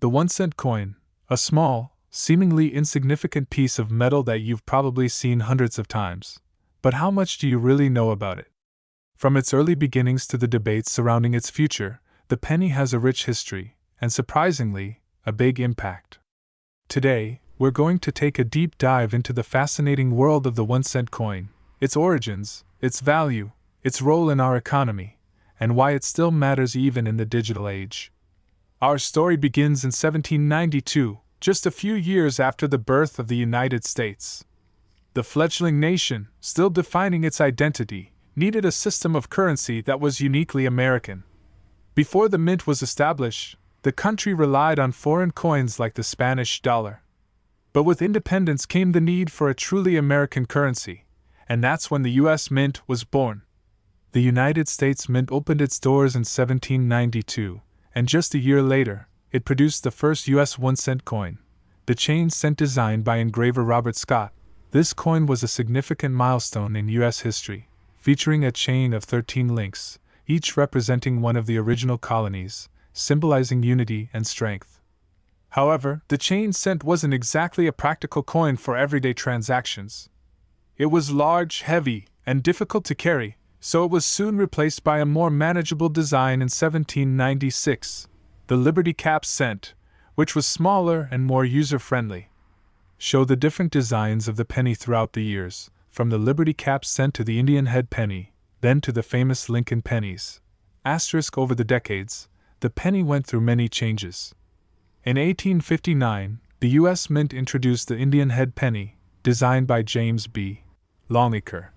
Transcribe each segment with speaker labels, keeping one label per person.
Speaker 1: The 1-cent coin, a small, seemingly insignificant piece of metal that you've probably seen hundreds of times. But how much do you really know about it? From its early beginnings to the debates surrounding its future, the penny has a rich history, and surprisingly, a big impact. Today, we're going to take a deep dive into the fascinating world of the 1-cent coin, its origins, its value, its role in our economy, and why it still matters even in the digital age. Our story begins in 1792, just a few years after the birth of the United States. The fledgling nation, still defining its identity, needed a system of currency that was uniquely American. Before the mint was established, the country relied on foreign coins like the Spanish dollar. But with independence came the need for a truly American currency, and that's when the U.S. Mint was born. The United States Mint opened its doors in 1792, and just a year later, it produced the first U.S. 1-cent coin, the chain cent designed by engraver Robert Scott. This coin was a significant milestone in U.S. history, featuring a chain of 13 links, each representing one of the original colonies, symbolizing unity and strength. However, the chain cent wasn't exactly a practical coin for everyday transactions. It was large, heavy, and difficult to carry, so it was soon replaced by a more manageable design in 1796, the Liberty Cap cent, which was smaller and more user-friendly. Show the different designs of the penny throughout the years, from the Liberty Cap cent to the Indian head penny, then to the famous Lincoln pennies. Over the decades, the penny went through many changes. In 1859, the U.S. Mint introduced the Indian head penny, designed by James B. Longacre.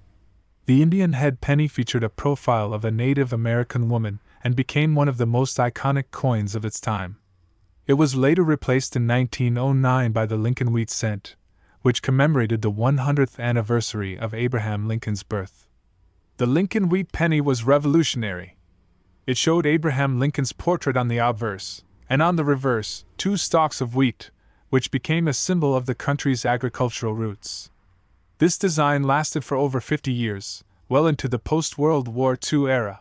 Speaker 1: The Indian head penny featured a profile of a Native American woman and became one of the most iconic coins of its time. It was later replaced in 1909 by the Lincoln wheat cent, which commemorated the 100th anniversary of Abraham Lincoln's birth. The Lincoln wheat penny was revolutionary. It showed Abraham Lincoln's portrait on the obverse, and on the reverse, 2 stalks of wheat, which became a symbol of the country's agricultural roots. This design lasted for over 50 years, well into the post-World War II era.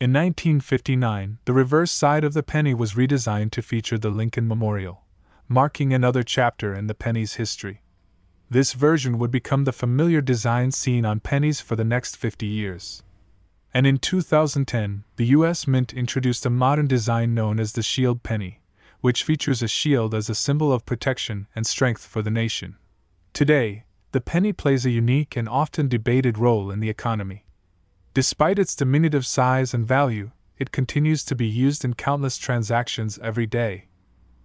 Speaker 1: In 1959, the reverse side of the penny was redesigned to feature the Lincoln Memorial, marking another chapter in the penny's history. This version would become the familiar design seen on pennies for the next 50 years. And in 2010, the U.S. Mint introduced a modern design known as the Shield penny, which features a shield as a symbol of protection and strength for the nation. Today, the penny plays a unique and often debated role in the economy. Despite its diminutive size and value, it continues to be used in countless transactions every day.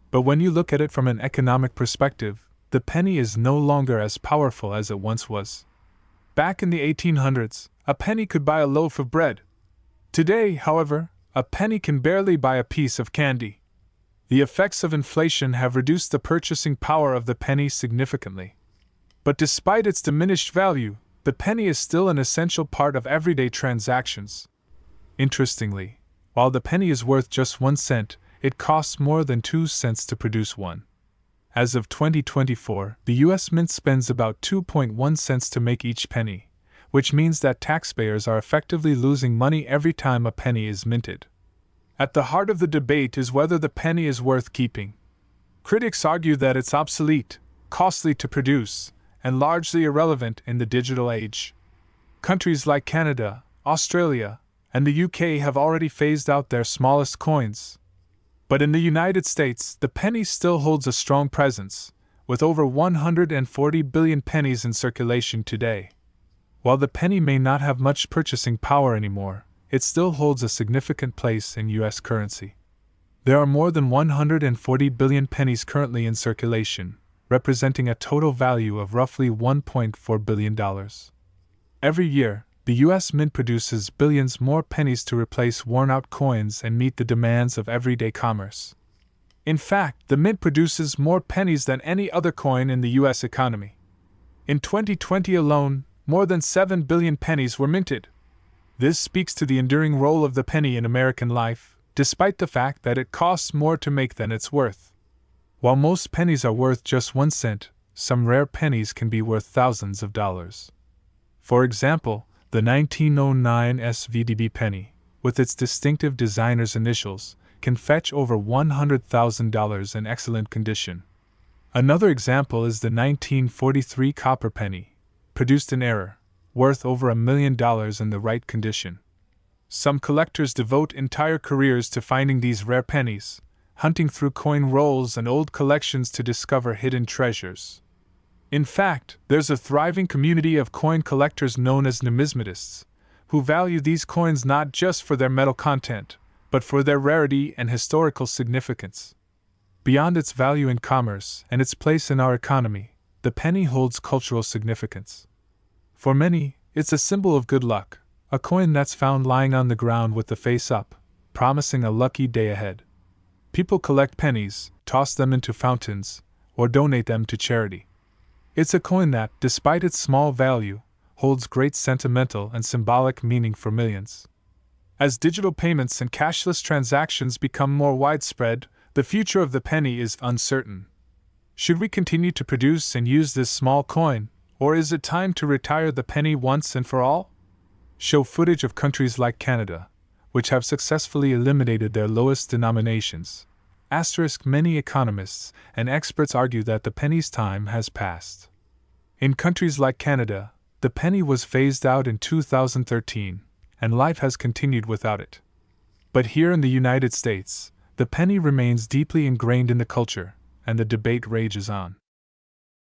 Speaker 1: But when you look at it from an economic perspective, the penny is no longer as powerful as it once was. Back in the 1800s, a penny could buy a loaf of bread. Today, however, a penny can barely buy a piece of candy. The effects of inflation have reduced the purchasing power of the penny significantly. But despite its diminished value, the penny is still an essential part of everyday transactions. Interestingly, while the penny is worth just 1 cent, it costs more than 2 cents to produce one. As of 2024, the U.S. Mint spends about 2.1 cents to make each penny, which means that taxpayers are effectively losing money every time a penny is minted. At the heart of the debate is whether the penny is worth keeping. Critics argue that it's obsolete, costly to produce, and largely irrelevant in the digital age. Countries like Canada, Australia, and the UK have already phased out their smallest coins. But in the United States, the penny still holds a strong presence, with over 140 billion pennies in circulation today. While the penny may not have much purchasing power anymore, it still holds a significant place in U.S. currency. There are more than 140 billion pennies currently in circulation, representing a total value of roughly $1.4 billion. Every year, the U.S. Mint produces billions more pennies to replace worn-out coins and meet the demands of everyday commerce. In fact, the Mint produces more pennies than any other coin in the U.S. economy. In 2020 alone, more than 7 billion pennies were minted. This speaks to the enduring role of the penny in American life, despite the fact that it costs more to make than it's worth. While most pennies are worth just 1 cent, some rare pennies can be worth thousands of dollars. For example, the 1909 SVDB penny, with its distinctive designer's initials, can fetch over $100,000 in excellent condition. Another example is the 1943 copper penny, produced in error, worth over $1 million in the right condition. Some collectors devote entire careers to finding these rare pennies, hunting through coin rolls and old collections to discover hidden treasures. In fact, there's a thriving community of coin collectors known as numismatists, who value these coins not just for their metal content, but for their rarity and historical significance. Beyond its value in commerce and its place in our economy, the penny holds cultural significance. For many, it's a symbol of good luck, a coin that's found lying on the ground with the face up, promising a lucky day ahead. People collect pennies, toss them into fountains, or donate them to charity. It's a coin that, despite its small value, holds great sentimental and symbolic meaning for millions. As digital payments and cashless transactions become more widespread, the future of the penny is uncertain. Should we continue to produce and use this small coin, or is it time to retire the penny once and for all? Show footage of countries like Canada, which have successfully eliminated their lowest denominations. Many economists and experts argue that the penny's time has passed. In countries like Canada, the penny was phased out in 2013, and life has continued without it. But here in the United States, the penny remains deeply ingrained in the culture, and the debate rages on.